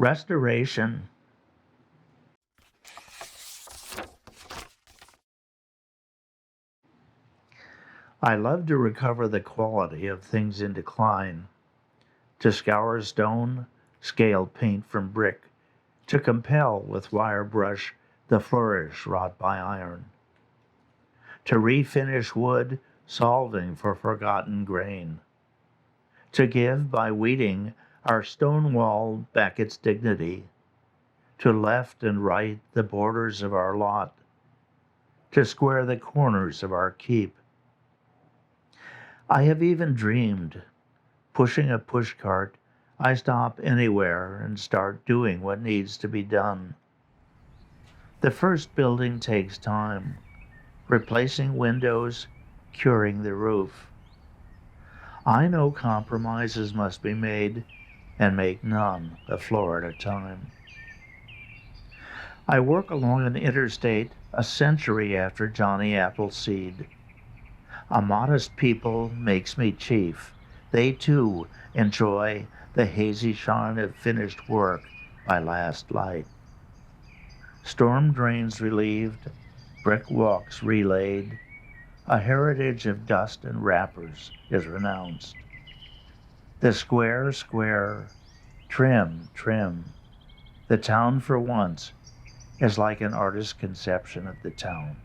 Restoration. I love to recover the quality of things in decline, to scour stone, scale paint from brick, to compel with wire brush the flourish wrought by iron, to refinish wood, solving for forgotten grain, to give by weeding our stone wall back its dignity, to left and right the borders of our lot, to square the corners of our keep. I have even dreamed, pushing a pushcart, I stop anywhere and start doing what needs to be done. The first building takes time, replacing windows, curing the roof. I know compromises must be made, and make none, a floor at a time. I work along an interstate a century after Johnny Appleseed. A modest people makes me chief. They too enjoy the hazy shine of finished work by last light. Storm drains relieved, brick walks relaid, a heritage of dust and wrappers is renounced. The square, square, trim, trim. The town for once is like an artist's conception of the town.